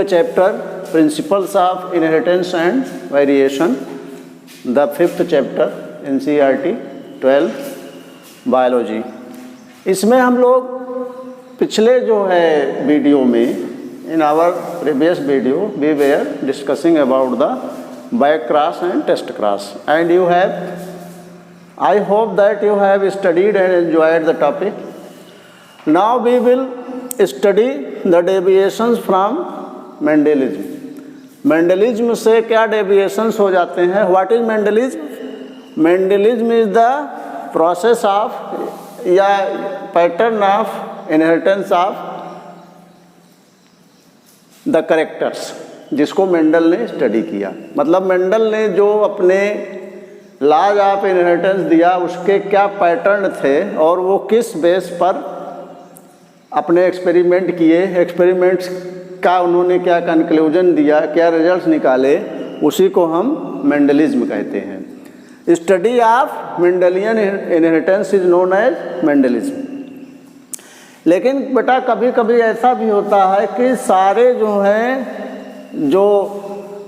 the chapter Principles of Inheritance and Variation, the 5th chapter NCERT 12 Biology। इसमें हम लोग पिछले जो है वीडियो में, in our previous video we were discussing about the back cross and test cross, and you have, I hope that you have studied and enjoyed the topic. Now we will study the deviations from Mendelism. Mendelism से क्या deviations हो जाते हैं? What is Mendelism? Mendelism is the process of या pattern of inheritance of the characters, जिसको Mendel ने study किया। मतलब मेंडल ने जो अपने लॉज ऑफ इनहेरिटेंस दिया उसके क्या पैटर्न थे और वो किस बेस पर अपने एक्सपेरिमेंट किए, एक्सपेरिमेंट्स का उन्होंने क्या कंक्लूजन दिया, क्या रिजल्ट्स निकाले, उसी को हम मेंडलिज्म कहते हैं। Study of Mendelian inheritance is known as Mendelism. लेकिन बेटा कभी कभी ऐसा भी होता है कि सारे जो हैं, जो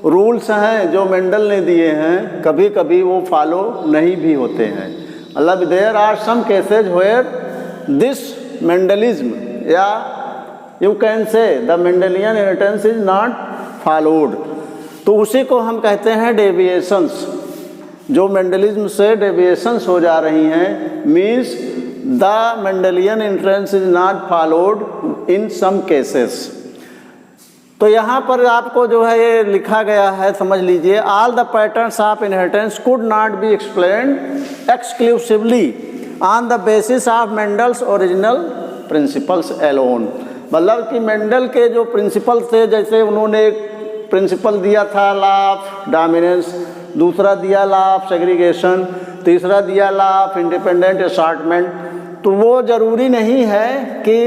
रूल्स हैं जो मेंडल ने दिए हैं, कभी कभी वो फॉलो नहीं भी होते हैं। मतलब there are some cases where this Mendelism या you can say the Mendelian inheritance is not followed, तो उसी को हम कहते हैं डेविएशंस। जो मेंडलिज्म से डेविएशंस हो जा रही हैं means the Mendelian inheritance is not followed in some cases. तो यहाँ पर आपको जो है ये लिखा गया है, समझ लीजिए, all the patterns of inheritance could not be explained exclusively on the basis of Mendel's original principles alone. मतलब कि मेंडल के जो प्रिंसिपल थे, जैसे उन्होंने एक प्रिंसिपल दिया था लॉ ऑफ डोमिनेंस, दूसरा दिया लॉ ऑफ सेग्रीगेशन, तीसरा दिया लॉ ऑफ इंडिपेंडेंट असॉर्टमेंट, तो वो ज़रूरी नहीं है कि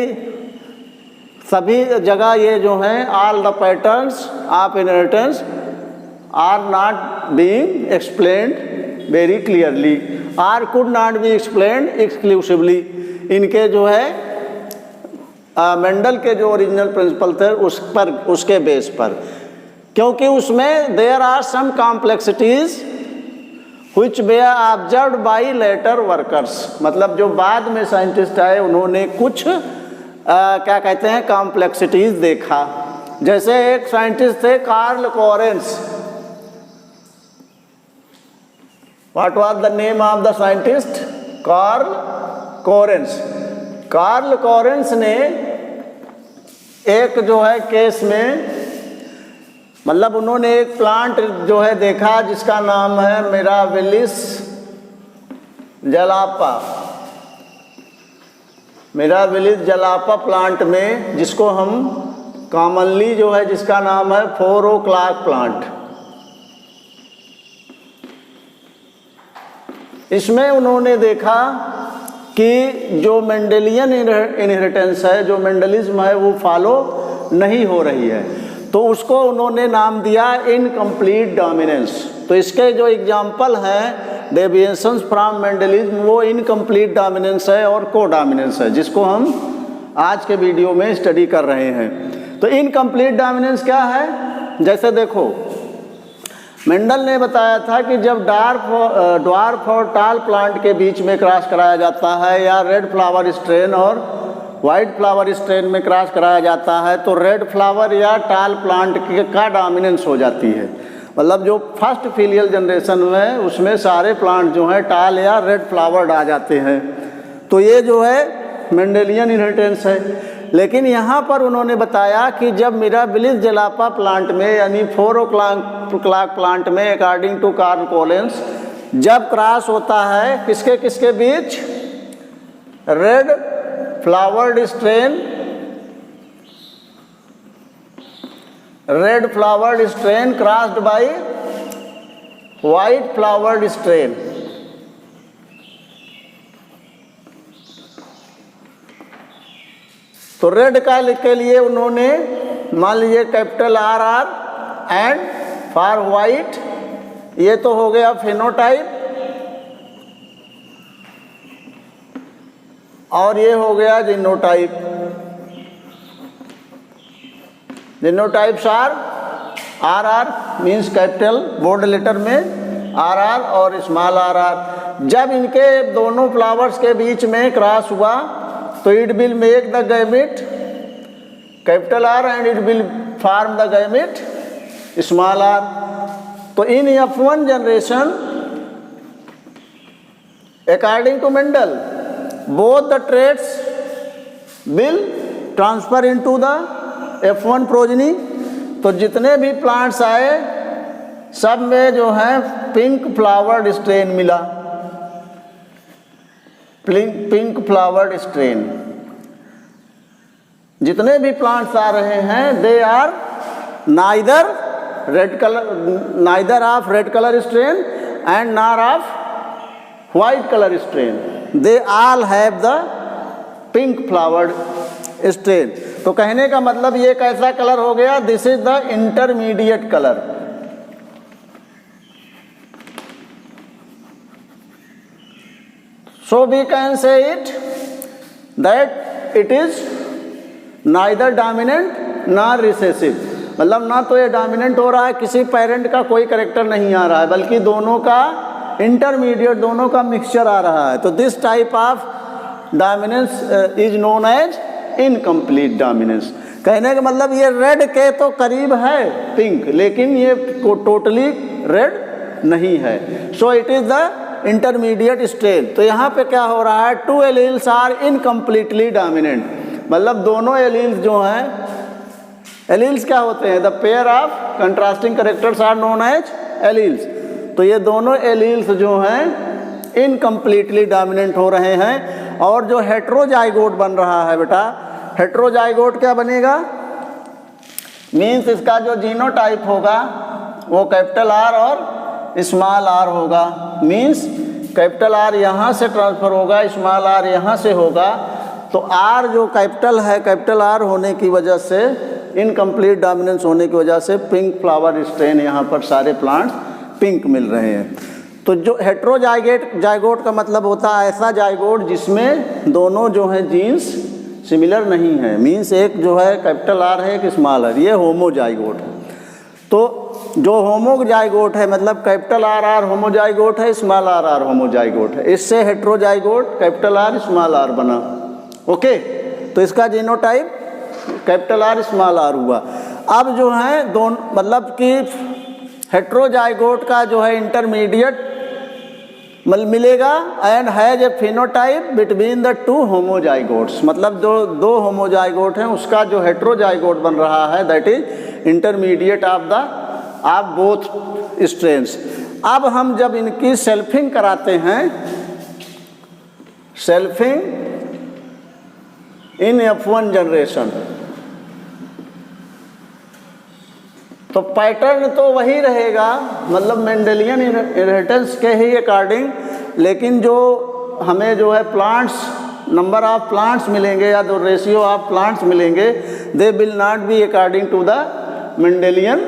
सभी जगह ये जो हैं all the patterns of inheritance are not being explained very clearly are could not be explained exclusively. इनके जो है मेंडल के जो ओरिजिनल प्रिंसिपल थे उस पर, उसके बेस पर, क्योंकि उसमें there are some complexities which were observed by later workers। मतलब जो बाद में साइंटिस्ट आए उन्होंने कुछ क्या कहते हैं कॉम्प्लेक्सिटीज देखा। जैसे एक साइंटिस्ट थे Carl Correns. What was the name of the scientist? Carl Correns. Carl Correns ने एक जो है केस में, मतलब उन्होंने एक प्लांट जो है देखा जिसका नाम है मिराबिलिस जलापा। मिराबिलिस जलापा प्लांट में, जिसको हम कॉमनली जो है जिसका नाम है 4 o'clock प्लांट, इसमें उन्होंने देखा कि जो मेंडेलियन इनहेरिटेंस है, जो मेंडलिज्म है, वो फॉलो नहीं हो रही है, तो उसको उन्होंने नाम दिया इनकम्प्लीट डोमिनेंस। तो इसके जो एग्जाम्पल हैं डेविएशंस फ्रॉम मेंडलिज्म, वो इनकम्प्लीट डोमिनेंस है और को डोमिनेंस है, जिसको हम आज के वीडियो में स्टडी कर रहे हैं। तो इनकम्प्लीट डोमिनेंस क्या है? जैसे देखो, मेंडल ने बताया था कि जब ड्वार्फ और टाल प्लांट के बीच में क्रॉस कराया जाता है, या रेड फ्लावर स्ट्रेन और वाइट फ्लावर स्ट्रेन में क्रॉस कराया जाता है, तो रेड फ्लावर या टाल प्लांट का डोमिनेंस हो जाती है। मतलब जो फर्स्ट फीलियल जनरेशन में उसमें सारे प्लांट जो हैं टाल या रेड फ्लावर्ड आ जाते हैं, तो ये जो है मेंडेलियन इनहेरिटेंस है। लेकिन यहाँ पर उन्होंने बताया कि जब मिराबिलिस जलापा प्लांट में, यानी 4 o'clock प्लांट में, अकॉर्डिंग टू कार्ल कोरेंस, जब क्रॉस होता है किसके किसके बीच? Red flowered strain, red flowered strain crossed by white flowered strain. तो रेड का के लिए उन्होंने मान लीजिए capital RR, and for white ये तो हो गया फेनोटाइप, और ये हो गया genotype. Genotypes are RR means capital bold letter में RR और स्मॉल RR। जब इनके दोनों फ्लावर्स के बीच में क्रॉस हुआ तो it will make the gamete capital R and it will form the gamete small r। तो in F1 generation according to Mendel both the traits will transfer into the F1 progeny. तो जितने भी plants आए सब में जो है pink flowered strain मिला, पिंक फ्लावर्ड स्ट्रेन। जितने भी प्लांट्स आ रहे हैं they are neither red colour, neither of red colour strain and nor of white colour strain, they all have the pink flowered strain. तो कहने का मतलब ये कैसा कलर हो गया, this is the intermediate colour. So we can say it that it is neither dominant nor recessive, मतलब ना तो ये डोमिनेंट हो रहा है, किसी पेरेंट का कोई कैरेक्टर नहीं आ रहा है, बल्कि दोनों का इंटरमीडिएट, दोनों का मिक्सचर आ रहा है। तो this type of dominance is known as incomplete dominance. कहने का मतलब ये रेड के तो करीब है पिंक, लेकिन ये टोटली रेड नहीं है। So it is the intermediate strain. तो यहाँ पे क्या हो रहा है, two alleles are incompletely dominant, मतलब दोनों एलील्स जो हैं, एलील्स क्या होते हैं, the pair of contrasting characters are known as alleles. तो ये दोनों एलील्स जो हैं इनकम्प्लीटली डोमिनेंट हो रहे हैं। और जो हेट्रोजाइगोट बन रहा है बेटा, हेट्रोजाइगोट क्या बनेगा, मीन्स इसका जो जीनोटाइप होगा वो कैपिटल R और स्मॉल r होगा। मीन्स कैपिटल R यहाँ से ट्रांसफर होगा, स्मॉल r यहाँ से होगा। तो R जो कैपिटल है, कैपिटल R होने की वजह से, इनकम्प्लीट डोमिनेंस होने की वजह से पिंक फ्लावर स्ट्रेन यहाँ पर सारे प्लांट्स पिंक मिल रहे हैं। तो जो हेट्रोजाइगोट का मतलब होता है ऐसा जाइगोट जिसमें दोनों जो हैं जीन्स सिमिलर नहीं है, मीन्स एक जो है कैपिटल R है, एक स्मॉल r, ये होमोजाइगोट है। तो जो होमोजाइगोट है मतलब कैपिटल R होमोजाइगोट है, स्मॉल r होमोजाइगोट है, इससे heterozygote capital R small r बना। ओके, तो इसका genotype capital R small r हुआ। अब जो है दोनों मतलब कि हेट्रोजाइगोट का जो है इंटरमीडिएट मिलेगा and has a phenotype between the two homozygotes, मतलब जो दो होमोजाइगोट हैं उसका जो हेट्रोजाइगोट बन रहा है that is intermediate of both strains. अब हम जब इनकी सेल्फिंग कराते हैं, सेल्फिंग इन F1 जनरेशन, तो पैटर्न तो वही रहेगा, मतलब मेंडेलियन इनहेरिटेंस के ही अकॉर्डिंग, लेकिन जो हमें जो है प्लांट्स, नंबर ऑफ प्लांट्स मिलेंगे या जो रेशियो ऑफ प्लांट्स मिलेंगे, they will not be according to the Mendelian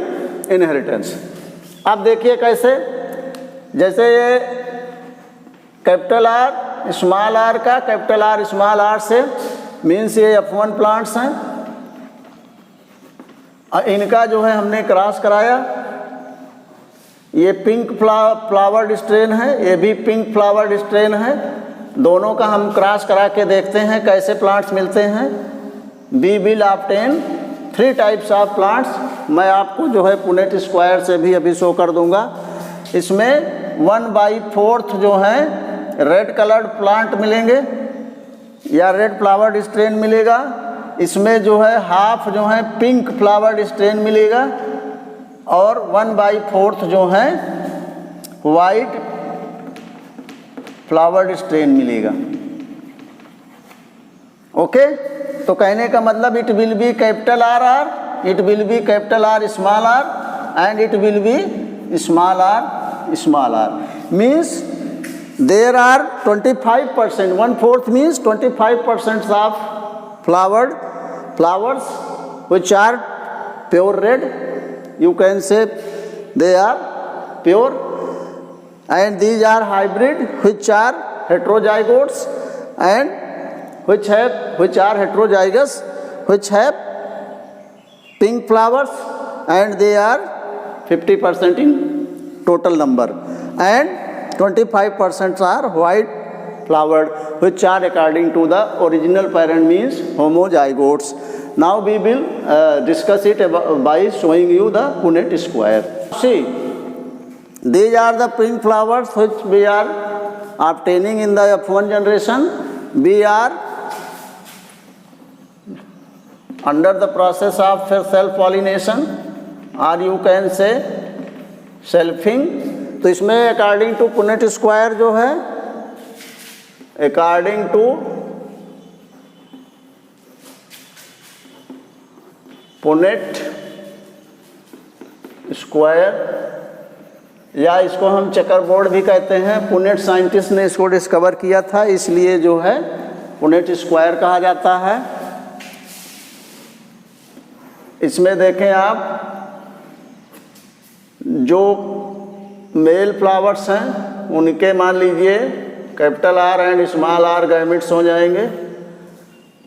inheritance. अब देखिए कैसे, जैसे ये कैपिटल R स्मॉल r का कैपिटल R स्मॉल r से, मीन्स ये F1 प्लांट्स हैं, इनका जो है हमने क्रॉस कराया, ये पिंक फ्लावर्ड स्ट्रेन है, ये भी पिंक फ्लावर्ड स्ट्रेन है, दोनों का हम क्रॉस करा के देखते हैं कैसे प्लांट्स मिलते हैं। We will obtain 3 types of plants, मैं आपको जो है पुनेट स्क्वायर से भी अभी शो कर दूंगा। इसमें 1/4 जो है रेड कलर्ड प्लांट मिलेंगे या रेड फ्लावर्ड स्ट्रेन मिलेगा, इसमें जो है हाफ जो है पिंक फ्लावर्ड स्ट्रेन मिलेगा और 1/4 जो है वाइट फ्लावर्ड स्ट्रेन मिलेगा। ओके, तो कहने का मतलब it will be capital R, it will be capital R small r and it will be small r small r, means there are 25%, 1/4 means 25% of flowers which are pure red, you can say they are pure, and these are hybrid which are heterozygotes and which are heterozygous which have pink flowers, and they are 50% in total number, and 25% are white flowered, which are according to the original parent, means homozygotes. Now we will discuss it by showing you the Punnett square. See, these are the pink flowers which we are obtaining in the F1 generation. We are under the process of self-pollination, or you can say selfing. तो इसमें according to Punnett square जो है, according to Punnett square, या इसको हम checker board भी कहते हैं, पुनेट साइंटिस्ट ने इसको डिस्कवर किया था, इसलिए जो है पुनेट स्क्वायर कहा जाता है. इसमें देखें आप, जो मेल फ्लावर्स हैं उनके मान लीजिए capital R and small R gametes हो जाएंगे,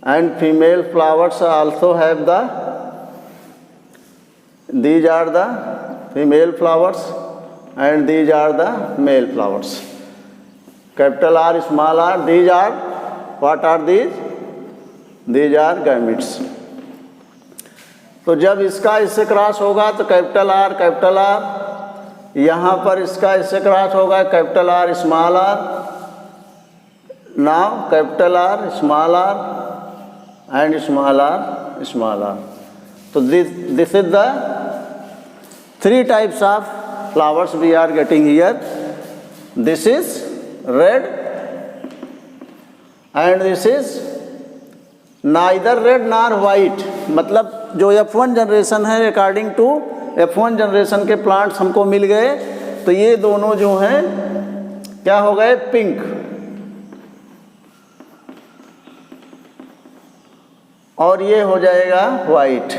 and female flowers also have the, these are the female flowers and these are the male flowers. Capital R small R, these are, what are these? These are gametes. तो जब इसका इससे cross होगा तो capital R, यहाँ पर इसका इससे क्रॉस होगा capital R small R, now capital R small R and small R. तो this is the 3 types of flowers we are getting here. This is red and this is neither red nor white. मतलब जो F1 generation है, according to F1 generation के plants हमको मिल गए, तो ये दोनों जो हैं क्या हो गए? पिंक. और ये हो जाएगा वाइट.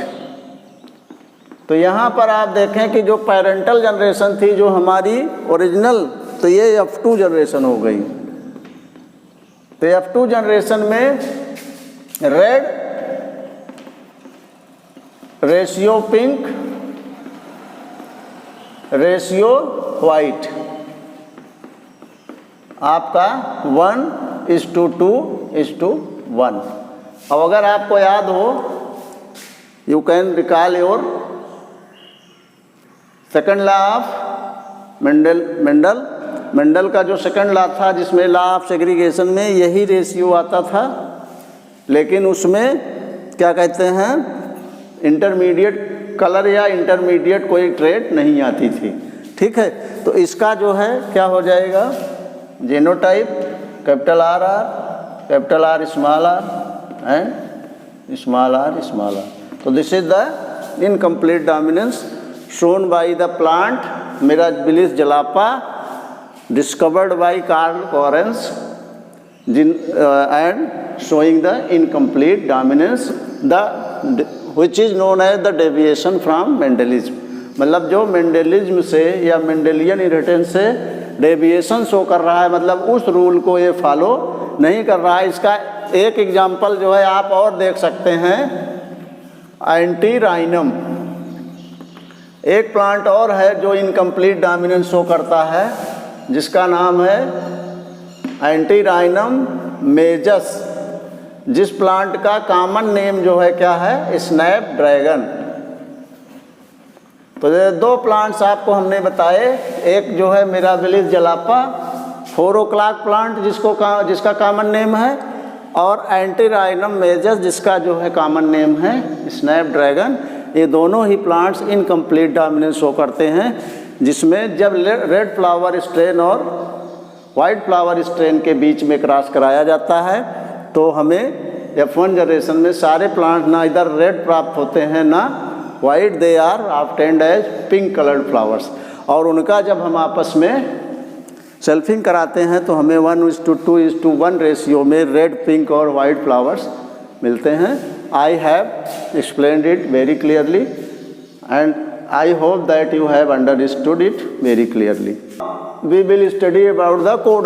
तो यहाँ पर आप देखें कि जो पेरेंटल जनरेशन थी जो हमारी ओरिजिनल, तो ये F2 जनरेशन हो गई. तो F2 जनरेशन में red ratio pink ratio white आपका 1:2:1. अब अगर आपको याद हो, you can recall your second law of Mendel का जो सेकंड लॉ था, जिसमें लॉ ऑफ सेग्रीगेशन में यही रेशियो आता था, लेकिन उसमें क्या कहते हैं, इंटरमीडिएट कलर या इंटरमीडिएट कोई ट्रेट नहीं आती थी. ठीक है, तो इसका जो है क्या हो जाएगा? Genotype capital R capital R small R and small R. तो this is the incomplete dominance shown by the plant Mirabilis jalapa, discovered by Carl Correns, and showing the incomplete dominance, which is known as the deviation from Mendelism. मतलब जो Mendelism से या Mendelian inheritance से deviation show कर रहा है, मतलब उस रूल को ये फॉलो नहीं कर रहा है. इसका एक एग्जाम्पल जो है आप और देख सकते हैं, एंटीराइनम. एक प्लांट और है जो इनकम्प्लीट डोमिनेंस शो करता है, जिसका नाम है एंटीराइनम मेजस, जिस प्लांट का कॉमन नेम जो है क्या है? Snap dragon. तो ये 2 प्लांट्स आपको हमने बताए, एक जो है मिराबिलिस जलापा 4 o'clock प्लांट जिसका कॉमन नेम है, और एंटीराइनम मेजस जिसका जो है कॉमन नेम है स्नैप ड्रैगन. ये दोनों ही प्लांट्स इनकम्प्लीट डोमिनेंस शो करते हैं, जिसमें जब रेड फ्लावर स्ट्रेन और वाइट फ्लावर स्ट्रेन के बीच में क्रॉस कराया जाता है, तो हमें F1 जनरेशन में सारे प्लांट ना इधर रेड प्राप्त होते हैं ना white, they are obtained as pink coloured flowers. और उनका जब हम आपस में सेल्फिंग कराते हैं तो हमें 1:2:1 रेशियो में रेड, पिंक और वाइट फ्लावर्स मिलते हैं. I have explained it very clearly and I hope that you have understood it very clearly. We will study about the code